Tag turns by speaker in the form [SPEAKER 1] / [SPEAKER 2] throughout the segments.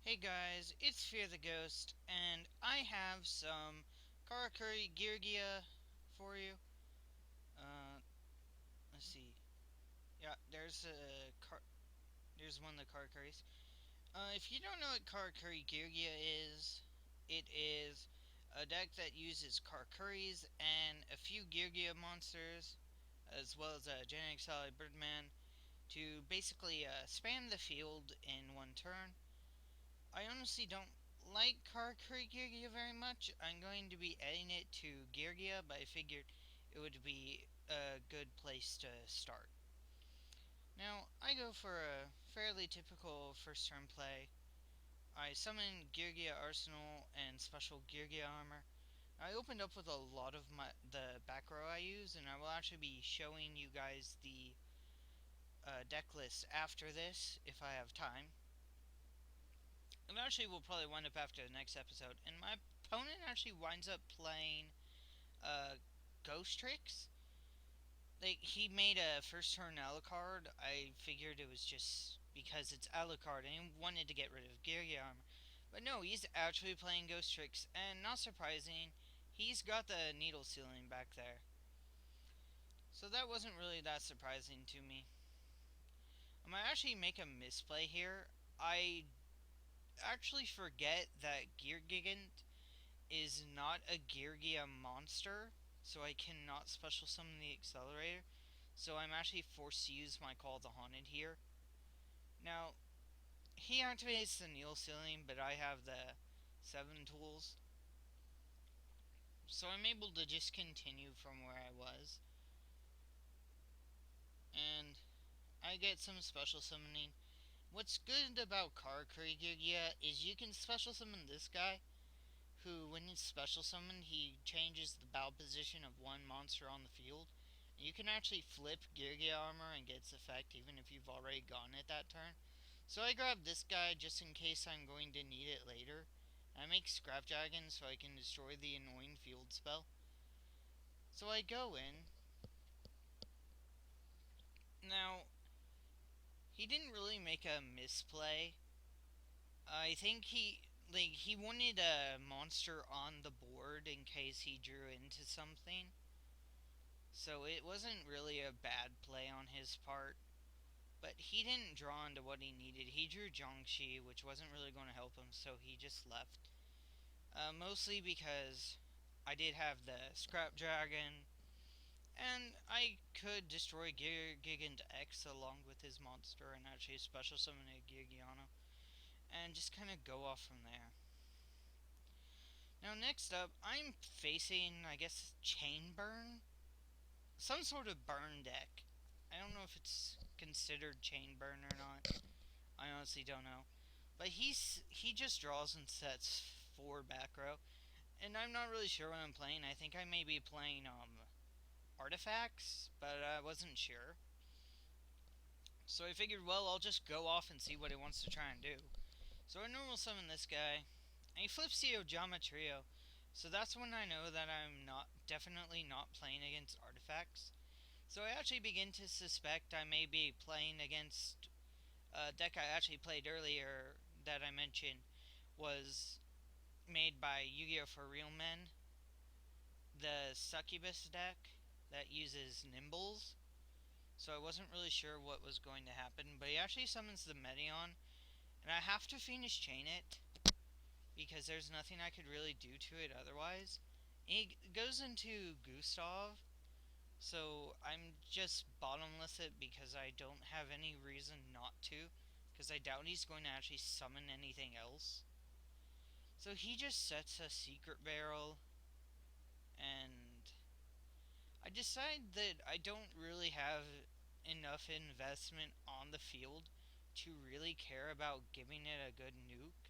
[SPEAKER 1] Hey guys, it's Fear the Ghost, and I have some Karakuri Geargia for you. Uh, let's see. Yeah, there's one of the Karakuris. If you don't know what Karakuri Geargia is, it is a deck that uses Karakuris and a few Geargia monsters, as well as a Genetic Solid Birdman, to basically spam the field in one turn. I honestly don't like Karakuri Geargia very much. I'm going to be adding it to Geargia, but I figured it would be a good place to start. Now, I go for a fairly typical first turn play. I summon Geargia Arsenal and Special Geargia Armor. I opened up with a lot of the back row I use, and I will actually be showing you guys the deck list after this if I have time. It actually will probably wind up after the next episode. And my opponent actually winds up playing Ghost Tricks. Like, he made a first turn Alucard. I figured it was just because it's Alucard and he wanted to get rid of Geargia armor. But no, he's actually playing Ghost Tricks, and not surprising, he's got the needle ceiling back there. So that wasn't really that surprising to me. I might actually make a misplay here. I actually forget that Gear Gigant is not a Geargia monster, so I cannot special summon the Accelerator. So I'm actually forced to use my Call the Haunted here. Now, he activates the Needle Ceiling, but I have the 7 tools. So I'm able to just continue from where I was. And I get some special summoning. What's good about Karakuri Geargia is you can special summon this guy, who, when it's special summoned, he changes the battle position of one monster on the field. And you can actually flip Geargia armor and get its effect even if you've already gotten it that turn. So I grabbed this guy just in case I'm going to need it later. I make Scrap Dragon so I can destroy the annoying field spell. So I go in. Now, he didn't really make a misplay. I think he wanted a monster on the board in case he drew into something. So it wasn't really a bad play on his part. But he didn't draw into what he needed. He drew Jiangxi, which wasn't really going to help him, so he just left. Mostly because I did have the Scrap Dragon, and I could destroy Gigant X along with his monster and actually special summon a Gigiano, and just kind of go off from there. Now, next up, I'm facing, I guess, Chain Burn? Some sort of burn deck. I don't know if it's considered Chain Burn or not. I honestly don't know. But he just draws and sets 4 back row. And I'm not really sure what I'm playing. I think I may be playing artifacts, but I wasn't sure. So I figured, well, I'll just go off and see what he wants to try and do. So I normal summon this guy, and he flips the Ojama Trio. So that's when I know that I'm definitely not playing against artifacts. So I actually begin to suspect I may be playing against a deck I actually played earlier that I mentioned was made by Yu-Gi-Oh! For Real Men, the Succubus deck that uses Nimbles. So I wasn't really sure what was going to happen, but he actually summons the Meteon, and I have to Phoenix Chain it because there's nothing I could really do to it otherwise. He goes into Gustav, so I'm just bottomless it because I don't have any reason not to, because I doubt he's going to actually summon anything else. So he just sets a secret barrel, and I decide that I don't really have enough investment on the field to really care about giving it a good nuke.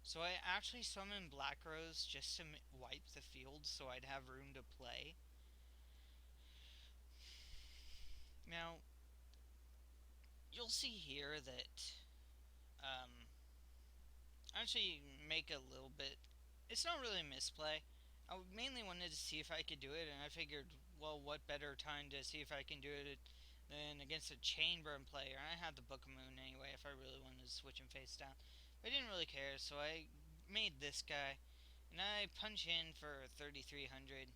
[SPEAKER 1] So I actually summon Black Rose just to wipe the field so I'd have room to play. Now, you'll see here that I actually make a little bit. It's not really a misplay. I mainly wanted to see if I could do it, and I figured, well, what better time to see if I can do it than against a Chainburn player? And I had the Book of Moon anyway if I really wanted to switch him face down. I didn't really care, so I made this guy, and I punch in for 3,300.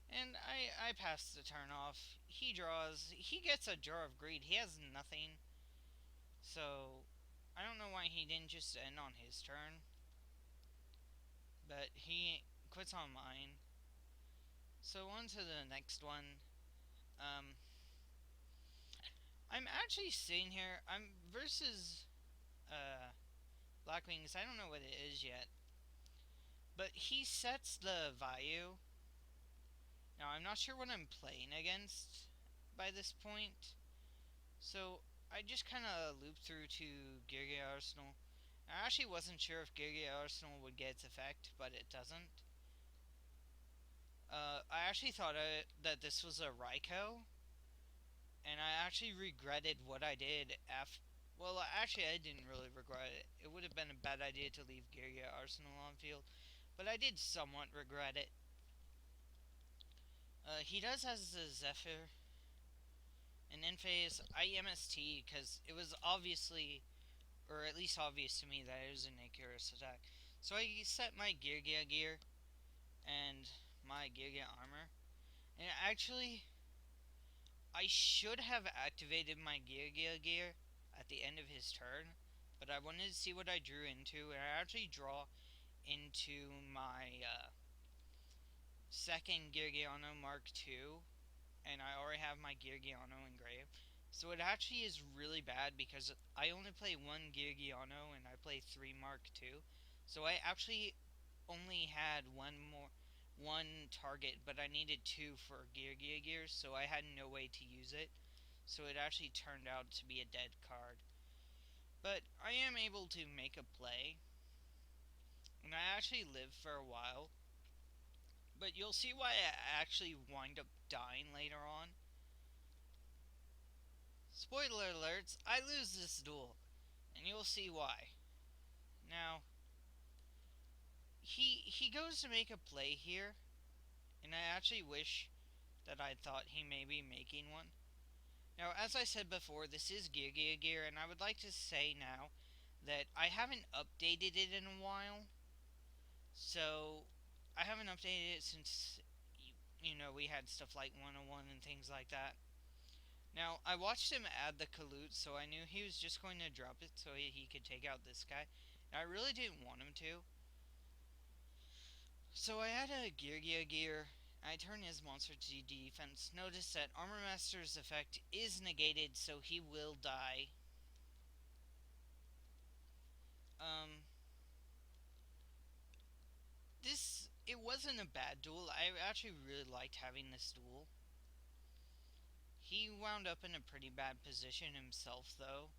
[SPEAKER 1] And I pass the turn off. He draws. He gets a draw of greed. He has nothing. So I don't know why he didn't just end on his turn. But he quits on mine. So on to the next one. Um, I'm actually sitting here. I'm versus Black Wings. I don't know what it is yet. But he sets the value. Now I'm not sure what I'm playing against by this point. So I just kind of looped through to Geargia Arsenal. I actually wasn't sure if Geargia Arsenal would get its effect, but it doesn't. I actually thought that this was a Raikou, and I actually regretted what I did after. Well, actually, I didn't really regret it. It would have been a bad idea to leave Geargia Arsenal on field, but I did somewhat regret it. He does has the Zephyr, and in phase I MST because it was obviously, or at least obvious to me, that it was an Icarus attack. So I set my Geargia gear and my Geargia armor, and actually I should have activated my Geargia gear at the end of his turn, but I wanted to see what I drew into, and I actually draw into my second Geargiano Mark II, and I already have my Geargiano engraved. So it actually is really bad because I only play one Geargiano and I play 3 Mark II. So I actually only had one target, but I needed 2 for Geargia gears, so I had no way to use it. So it actually turned out to be a dead card. But I am able to make a play, and I actually live for a while. But you'll see why I actually wind up dying later on. Spoiler alerts, I lose this duel, and you'll see why. Now, he goes to make a play here, and I actually wish that I thought he may be making one. Now, as I said before, this is Geargia Gear, and I would like to say now that I haven't updated it in a while. So, I haven't updated it since, we had stuff like 101 and things like that. Now, I watched him add the Kalut, so I knew he was just going to drop it so he could take out this guy. And I really didn't want him to. So I add a Geargia gear. I turn his monster to defense. Notice that Armor Master's effect is negated, so he will die. Um, it wasn't a bad duel. I actually really liked having this duel. He wound up in a pretty bad position himself, though.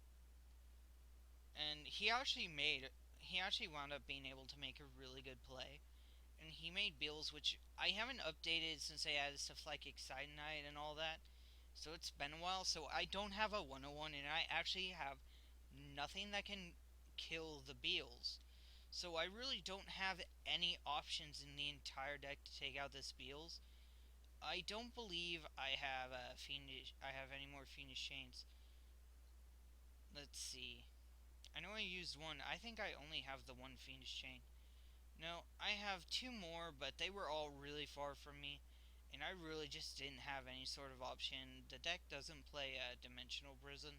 [SPEAKER 1] And he actually wound up being able to make a really good play. And he made bills, which I haven't updated since I added stuff like Excite Night and all that. So it's been a while. So I don't have a 101, and I actually have nothing that can kill the Beals. So I really don't have any options in the entire deck to take out this Beals. I don't believe I have any more Fiendish Chains. Let's see. I know I used one. I think I only have the one Fiendish Chain. No, I have 2 more, but they were all really far from me, and I really just didn't have any sort of option. The deck doesn't play a Dimensional Prison.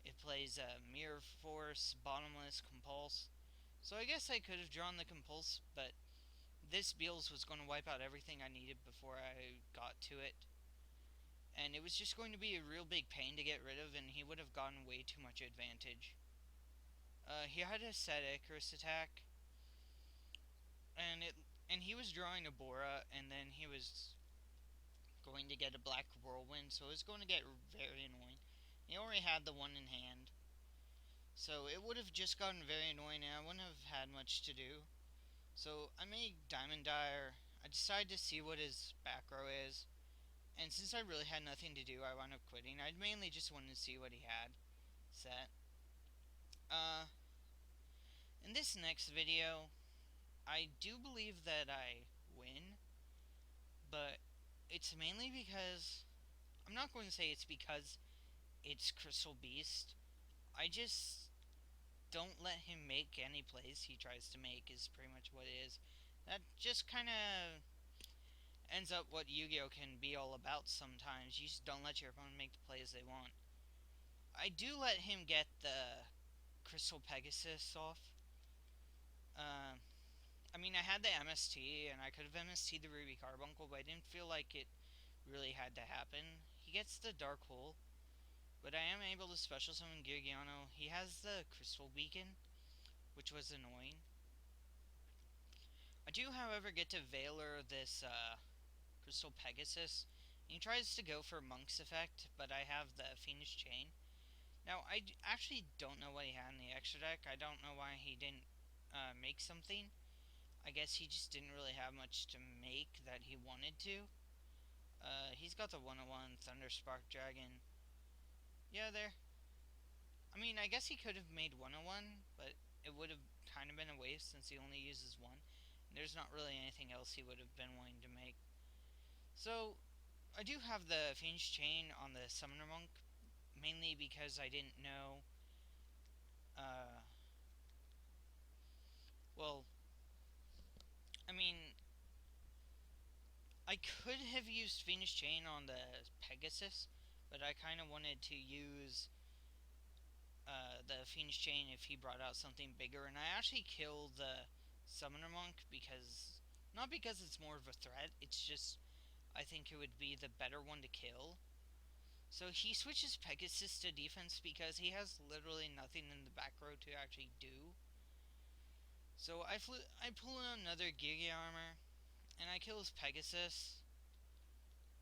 [SPEAKER 1] It plays a Mirror Force, Bottomless, Compulse. So I guess I could have drawn the Compulse, but this Beals was going to wipe out everything I needed before I got to it. And it was just going to be a real big pain to get rid of, and he would have gotten way too much advantage. He had a set Icarus attack, and he was drawing a Bora, and then he was going to get a Black Whirlwind, so it was going to get very annoying. He already had the one in hand, so it would have just gotten very annoying, and I wouldn't have had much to do. So I made Diamond Dyer. I decided to see what his back row is, and since I really had nothing to do, I wound up quitting. I mainly just wanted to see what he had set. In this next video, I do believe that I win, but it's mainly because I'm not going to say it's because it's Crystal Beast. I just don't let him make any plays he tries to make is pretty much what it is. That just kind of ends up what Yu-Gi-Oh can be all about sometimes. You just don't let your opponent make the plays they want. I do let him get the Crystal Pegasus off. Uh, I mean, I had the MST, and I could have MST'd the Ruby Carbuncle, but I didn't feel like it really had to happen. He gets the Dark Hole, but I am able to special summon Geargiano. He has the Crystal Beacon, which was annoying. I do, however, get to Veiler this Crystal Pegasus. He tries to go for Monk's effect, but I have the Phoenix Chain. Now, actually don't know what he had in the extra deck. I don't know why he didn't make something. I guess he just didn't really have much to make that he wanted to. He's got the 101 Thunder Spark Dragon. Yeah, there. I mean, I guess he could have made 101, but it would have kind of been a waste since he only uses one. And there's not really anything else he would have been willing to make. So, I do have the Phoenix Chain on the Summoner Monk, mainly because I didn't know. Uh, well, I mean, I could have used Phoenix Chain on the Pegasus, but I kind of wanted to use the Phoenix Chain if he brought out something bigger, and I actually killed the Summoner Monk because, not because it's more of a threat, it's just I think it would be the better one to kill. So he switches Pegasus to defense because he has literally nothing in the back row to actually do. So I pull in another Geargia armor, and I kill his Pegasus.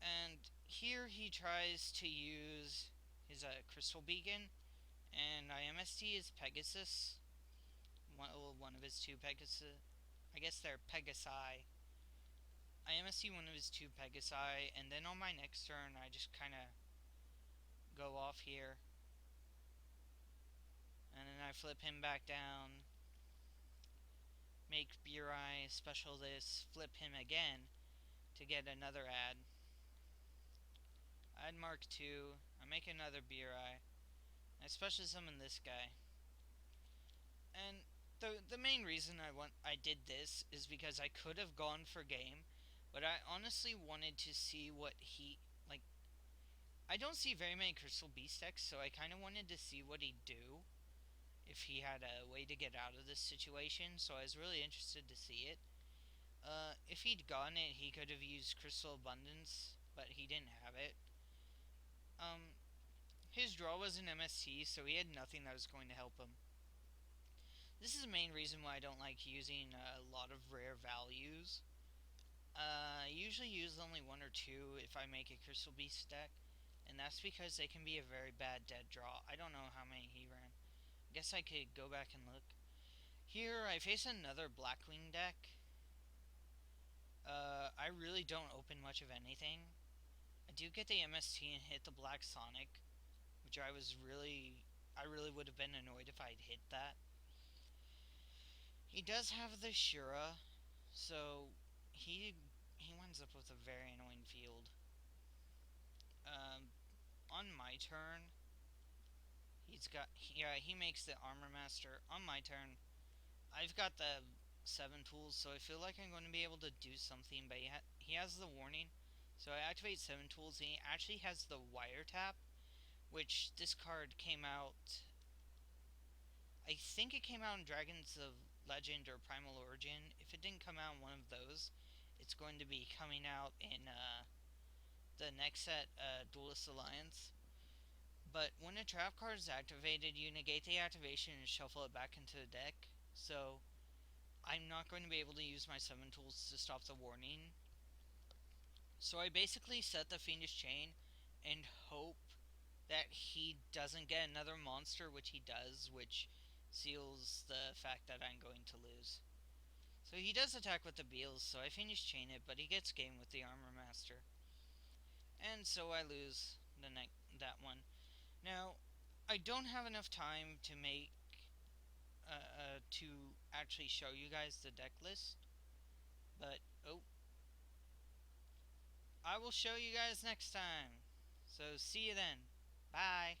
[SPEAKER 1] And here he tries to use his Crystal Beacon, and I MST his Pegasus. One of his two Pegasus. I guess they're Pegasi. I MST one of his two Pegasi, and then on my next turn, I just kind of go off here. And then I flip him back down. Make Burai special this, flip him again to get another ad. Add Mark II, I make another Burai. I special summon this guy. And the main reason I did this is because I could have gone for game, but I honestly wanted to see what he like. I don't see very many Crystal Beast decks, so I kind of wanted to see what he'd do if he had a way to get out of this situation. So I was really interested to see it. If he'd gotten it, he could have used Crystal Abundance, but he didn't have it. His draw was an MST, so he had nothing that was going to help him. This is the main reason why I don't like using a lot of rare values. I usually use only one or two if I make a Crystal Beast deck, and that's because they can be a very bad dead draw. I don't know how many he ran. I guess I could go back and look. Here I face another Blackwing deck. I really don't open much of anything. I do get the MST and hit the Black Sonic, which I really would have been annoyed if I'd hit that. He does have the Shura, so he winds up with a very annoying field. On my turn, he makes the Armor Master. On my turn, I've got the 7 tools, so I feel like I'm going to be able to do something, but he has the warning. So I activate 7 tools, and he actually has the Wiretap, which this card came out, I think it came out in Dragons of Legend or Primal Origin. If it didn't come out in one of those, it's going to be coming out in the next set, Duelist Alliance. But when a trap card is activated, you negate the activation and shuffle it back into the deck. So I'm not going to be able to use my 7 tools to stop the warning. So I basically set the Fiendish Chain and hope that he doesn't get another monster, which he does, which seals the fact that I'm going to lose. So he does attack with the Beals, so I Fiendish Chain it, but he gets game with the Armor Master. And so I lose that one. Now, I don't have enough time to make to actually show you guys the deck list, but I will show you guys next time. So see you then. Bye.